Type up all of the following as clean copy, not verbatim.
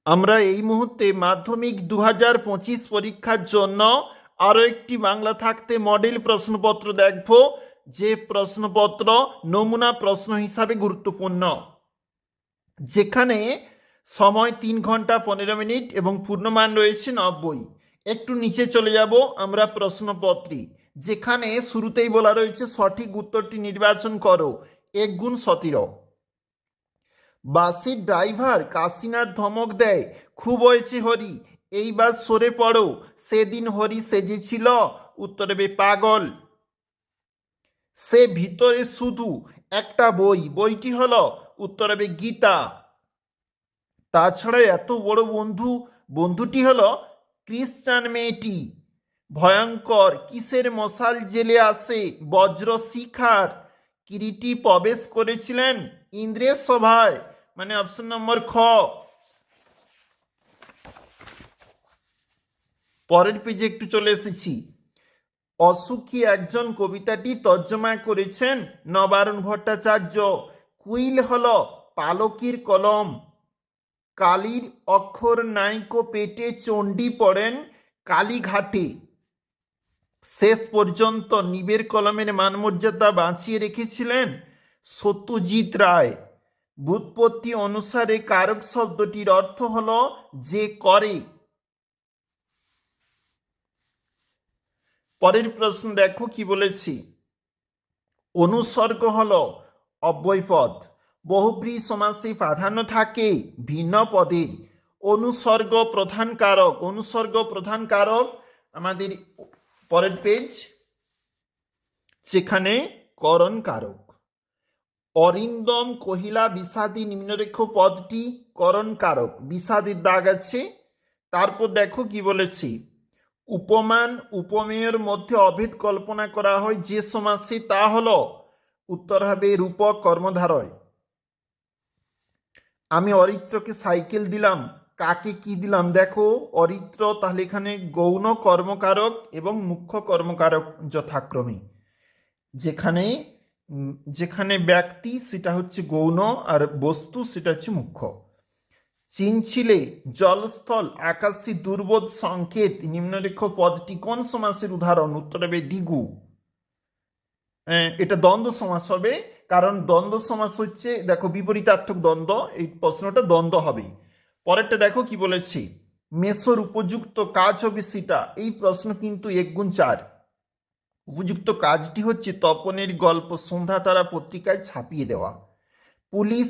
আমরা এই মুহূর্তে মাধ্যমিক 2025 পরীক্ষার জন্য আরও একটি বাংলা থাকতে মডেল প্রশ্নপত্র দেখব, যে প্রশ্নপত্র নমুনা প্রশ্ন হিসাবে গুরুত্বপূর্ণ, যেখানে সময় 3 ঘন্টা 15 মিনিট এবং পূর্ণমান রয়েছে 90। একটু নিচে চলে যাব আমরা প্রশ্নপত্রে, যেখানে শুরুতেই বলা রয়েছে সঠিক উত্তরটি নির্বাচন করো। 1 গুণ 17। বাসের ড্রাইভার কাশিনাথ ধমক দেয়, খুব হয়েছে হরি, এইবার সরে পড়ো, সেদিন হরি সেজেছিল। উত্তর হবে পাগল। সে ভিতরে শুধু একটা বই, বইটি হলো, উত্তর হবে গীতা। তাছাড়া এত বড় বন্ধুটি হলো খ্রিস্টান মেয়েটি। ভয়ঙ্কর কিসের মশাল জেলে আসে, বজ্র শিখার। কিরিটি প্রবেশ করেছিলেন ইন্দ্রের সভায়, মানে অপশন নম্বর খ। পরের পেজে একটু চলে এসেছি। অসুখী একজন কবিতাটি তর্জমা করেছেন নবারুণ ভট্টাচার্য। কুইল হল পালকির কলম। কালীর অক্ষর নাইকো পেটে চণ্ডী পড়েন কালীঘাটে। শেষ পর্যন্ত নিবের কলমের মানমর্যাদা বাঁচিয়ে রেখেছিলেন সত্যজিৎ রায়। ব্যুৎপত্তি অনুসারে কারক শব্দটির অর্থ হল যে করে। পরের প্রশ্ন দেখো কি বলেছি। অনুসর্গ হল অব্যয়পদ। বহুব্রীহি সমাসে প্রাধান্য থাকে ভিন্ন পদের। অনুসর্গ প্রধান কারক, অনুসর্গ প্রধান কারক আমাদের পরের পেজ, যেখানে করণ কারক। অরিন্দম কহিলা বিষাদী নিম্নরেখ পদটি করণ কারক, বিষাদের দাগ আছে। তারপর দেখো কি বলেছি। উপমান উপমেয়ের মধ্যে অভেদ কল্পনা করা হয় যে সমাসে, তা হলো, উত্তর হবে রূপক কর্মধারয়। আমি অরিত্রকে সাইকেল দিলাম, কাকে কি দিলাম, দেখো অরিত্র, তাহলে এখানে গৌণ কর্মকারক এবং মুখ্য কর্মকারক যথাক্রমে। যেখানে যেখানে ব্যক্তি সেটা হচ্ছে গৌণ আর বস্তু সেটা হচ্ছে মুখ্য। চিনছিলে জলস্থল আকাশী দুর্বোধ সংকেত নিম্নরেখ পদটি কোন সমাসের উদাহরণ, উত্তর হবে দিগু। এটা দ্বন্দ্ব সমাস হবে, কারণ দ্বন্দ্ব সমাস হচ্ছে, দেখো বিপরীতার্থক দ্বন্দ্ব, এই প্রশ্নটা দ্বন্দ্ব হবে। পরেরটা দেখো কি বলেছি। মেসোর উপযুক্ত কাজ হবে সেটা, এই প্রশ্ন কিন্তু 1 গুণ 4। উপযুক্ত কাজটি হচ্ছে তপনের গল্প সন্ধ্যা তারা পত্রিকায় ছাপিয়ে দেওয়া। পুলিশ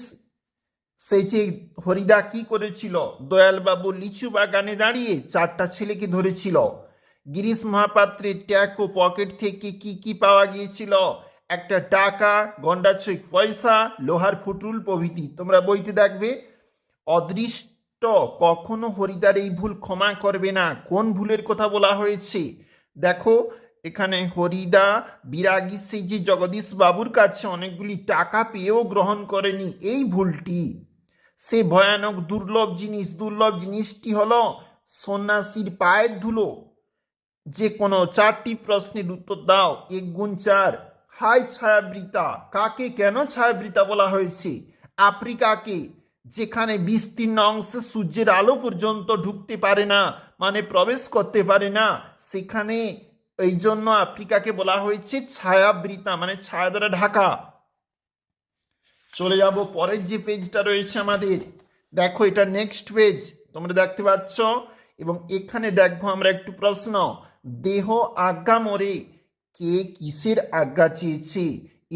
সেজে হরিদা কি করেছিল, দয়ালবাবু লিচু বাগানে দাঁড়িয়ে 4টা ছেলেকে ধরেছিল। গিরিশ মহাপাত্রের ট্যাগ ও পকেট থেকে কি কি পাওয়া গিয়েছিল, একটা টাকা, গন্ডাছয়েক পয়সা, লোহার ফুটুল প্রভৃতি। তোমরা বইতে দেখবে। অদৃষ্ট কখনো হরিদার এই ভুল ক্ষমা করবে না, কোন ভুলের কথা বলা হয়েছে, দেখো এখানে হরিদা বিরাগী সেজে জগদীশ বাবুর কাছে অনেকগুলি টাকা পেয়েও গ্রহণ করেনি, এই ভুলটি। সে ভয়ানক দুর্লভ জিনিসটি হলো সন্ন্যাসীর পায়ের ধুলো। যে কোনো 4টি প্রশ্নের উত্তর দাও। 1 গুণ 4। হাই ছায়াবৃতা, কাকে কেন ছায়াবৃতা বলা হয়েছে, আফ্রিকাকে, যেখানে বিস্তীর্ণ অংশে সূর্যের আলো পর্যন্ত ঢুকতে পারে না, মানে প্রবেশ করতে পারে না, সেখানে এই জন্য আফ্রিকাকে বলা হয়েছে ছায়াবৃতা, মানে ছায়া দ্বারা ঢাকা। চলে যাব পরের যে পেজটা রয়েছে আমাদের, দেখো এটা নেক্সট পেজ তোমরা দেখতে পাচ্ছ, এবং এখানে দেখবো আমরা একটু প্রশ্ন। দেহ আজ্ঞা মরে, কে কিসের আজ্ঞা চেয়েছে,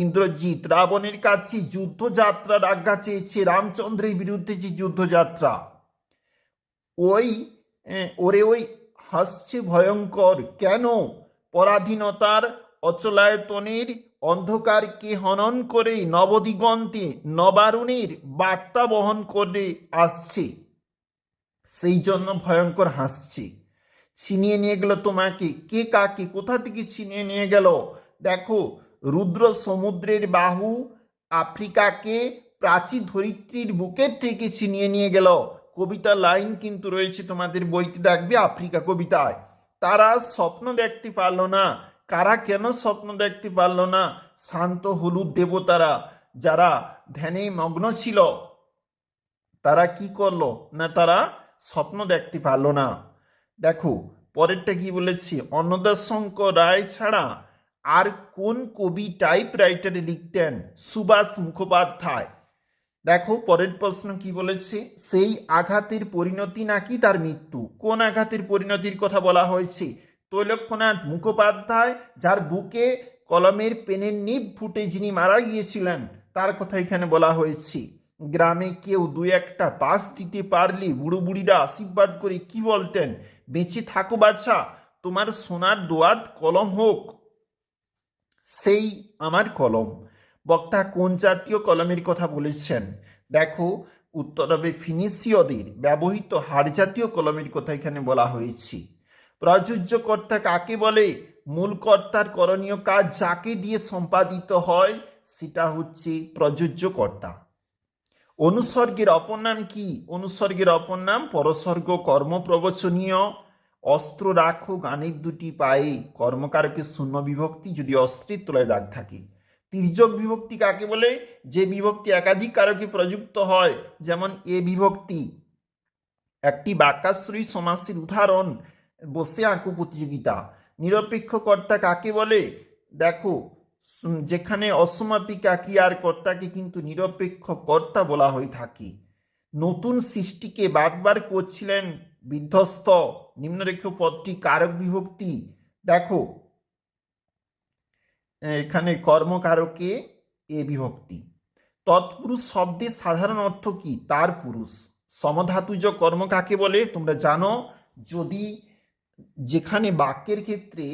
ইন্দ্রজিৎ রাবণের কাছে যুদ্ধযাত্রার আজ্ঞা চেয়েছে, রামচন্দ্রের বিরুদ্ধে যে যুদ্ধযাত্রা। ওই হাসছে ভয়ঙ্কর, কেন, পরাধীনতার অচলায়তনের অন্ধকারকে হনন করে নবদিগন্তে নবারুণের বার্তা বহন করে আসছে, সেই জন্য ভয়ঙ্কর হাসছে। ছিনিয়ে নিয়ে গেল তোমাকে, কে কাকে কোথা থেকে ছিনিয়ে নিয়ে গেল, দেখো রুদ্র সমুদ্রের বাহু আফ্রিকাকে প্রাচীর ধরিত্রীর বুকের থেকে ছিনিয়ে নিয়ে গেল। কবিতা লাইন কিন্তু রয়েছে তোমাদের বইতে দেখবে আফ্রিকা কবিতায়। তারা স্বপ্ন দেখতে পারল না, কারা কেন স্বপ্ন দেখতে পারল না, শান্ত হলুদ দেবতারা যারা ধ্যানে মগ্ন ছিল, তারা কি করলো না, তারা স্বপ্ন দেখতে পারলো না। দেখো পরেরটা কি বলেছি, অন্নদাশঙ্কর রায় ছাড়া আর কোন কবি টাইপরাইটারে লিখতেন? সুভাষ মুখোপাধ্যায়। দেখো পরের প্রশ্ন কি বলেছে, সেই আঘাতের পরিণতি নাকি তার মৃত্যু? কোন আঘাতের পরিণতির কথা বলা হয়েছে? তৈলক্ষ্যনাথ মুখোপাধ্যায়, যার বুকে কলমের পেনের নিব ফুটে যিনি মারা গিয়েছিলেন, তার কথা এখানে বলা হয়েছে। গ্রামে কেউ দু একটা বাস দিতে পারলে বুড়ো বুড়িরা আশীর্বাদ করে কি বলতেন? বেঁচে থাকো বাছা, তোমার সোনার দোয়াত কলম হোক সেই আমার কলম। বক্তা কোন জাতীয় কলমের কথা বলেছেন? দেখো উত্তর হবে ফিনিশীয়দের ব্যবহৃত হাড় জাতীয় কলমের কথা এখানে বলা হয়েছে। প্রযোজ্য কর্তা কাকে বলে? মূল কর্তার করণীয় কাজ যাকে দিয়ে সম্পাদিত হয় সেটা হচ্ছে প্রযোজ্য কর্তা। অনুসর্গের অপর নাম কি? অনুসর্গের অপর নাম পরসর্গ কর্ম প্রবচনীয়। অস্ত্র রাখো গানের দুটি পায়ে, কর্মকারকের শূন্য বিভক্তি যদি অস্ত্রের তলায় দাগ থাকে। তির্যক বিভক্তি কাকে বলে? যে বিভক্তি একাধিক কারকে প্রযুক্ত হয়, যেমন এ বিভক্তি। একটি বাক্যাশ্রয়ী সমাসের উদাহরণ, বসে আঁকো প্রতিযোগিতা। নিরপেক্ষ কর্তা কাকে বলে? দেখো যেখানে অসমাপিকা ক্রিয়ার কর্তাকে কিন্তু নিরপেক্ষ কর্তা বলা হয়ে থাকে। নতুন সৃষ্টিকে বারবার করছিলেন বিধ্বস্ত, নিম্নরেখ পদটি কারক বিভক্তি। দেখো এখানে কর্মকারকে এ বিভক্তি। তৎপুরুষ শব্দের সাধারণ অর্থ কি? তার পুরুষ। সমধাতুজ কর্ম কাকে বলে তোমরা জানো? যদি যেখানে বাক্যের ক্ষেত্রে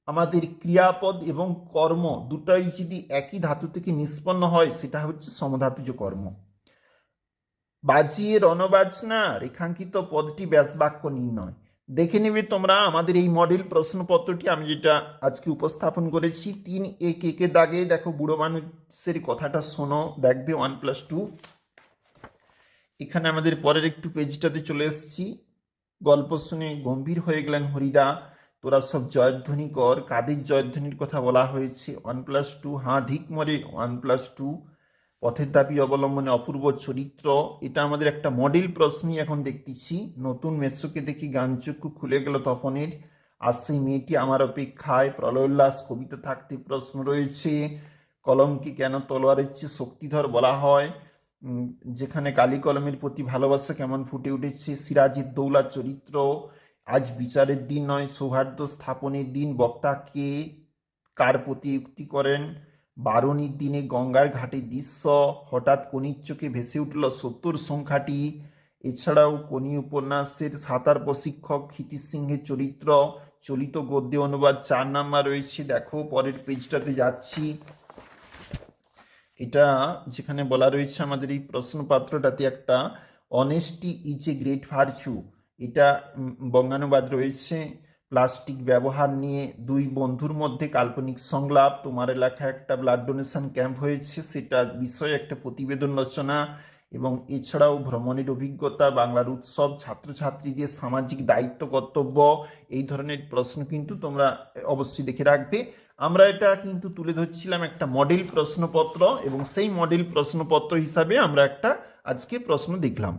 আমাদের ক্রিয়াপদ এবং কর্ম দুটাই যদি একই ধাতু থেকে নিষ্পন্ন হয় সেটা হচ্ছে সমধাতুজ কর্ম। বাজিয়ে রণবাজনা রেখাঙ্কিত পদটি ব্যাসবাক্য নির্ণয়। দেখে নেবে তোমরা আমাদের এই মডেল প্রশ্নপত্রটি আমি যেটা আজকে উপস্থাপন করেছি 3 একের দাগে। দেখো বুড়ো মানুষের কথাটা শোনো, দেখবে 1+2। এখানে আমাদের পরের একটু পেজটাতে চলে এসেছি। গল্প শুনে গম্ভীর হয়ে গেলেন হরিদা, তোরা সব জয়ধ্বনি কর। কাদের জয়ধ্বনির কথা বলা হয়েছে? 1+2। হাঁ ধিক মরে 1+2। পথের দাবি অবলম্বনে অপূর্ব চরিত্র, এটা আমাদের একটা মডেল প্রশ্নই এখন দেখতেছি। নতুন মেসোকে দেখি গানচক্ষু খুলে গেল তপনের, আর সেই মেয়েটি আমার অপেক্ষায়। প্রলয়োল্লাস কবিতা থাকতে প্রশ্ন রয়েছে। কলমকে কেন তলোয়ারের চেয়ে শক্তিধর বলা হয়? যেখানে কালি কলমের প্রতি ভালোবাসা কেমন ফুটে উঠেছে। সিরাজের দৌলার চরিত্র। আজ বিচারের দিন নয় সৌহার্দ্য স্থাপনের দিন, বক্তা কে কার প্রতি উক্তি করেন? বারণীর দিনে গঙ্গার ঘাটে দৃশ্য, হঠাৎ কনির চোখে ভেসে উঠল 70 সংখ্যাটি। এছাড়াও কোনি উপন্যাসের সাঁতার প্রশিক্ষক ক্ষিতিশ সিংহের চরিত্র। চলিত গদ্যে অনুবাদ 4 নাম্বার রয়েছে। দেখো পরের পেজটাতে যাচ্ছি। এটা যেখানে বলা রয়েছে আমাদের এই প্রশ্নপত্রটাতে একটা honesty is a great virtue, এটা বঙ্গানুবাদ রয়েছে। প্লাস্টিক ব্যবহার নিয়ে দুই বন্ধুর মধ্যে কাল্পনিক সংলাপ। তোমার এলাকায় একটা ব্লাড ডোনেশন ক্যাম্প হয়েছে, সেটা বিষয়ে একটা প্রতিবেদন রচনা। এবং এছাড়াও ভ্রমণের অভিজ্ঞতা, বাংলার উৎসব, ছাত্রছাত্রীদের সামাজিক দায়িত্ব কর্তব্য, এই ধরনের প্রশ্ন কিন্তু তোমরা অবশ্যই দেখে রাখবে। আমরা এটা কিন্তু তুলে ধরছিলাম একটা মডেল প্রশ্নপত্র, এবং সেই মডেল প্রশ্নপত্র হিসাবে আমরা একটা আজকে প্রশ্ন দেখলাম।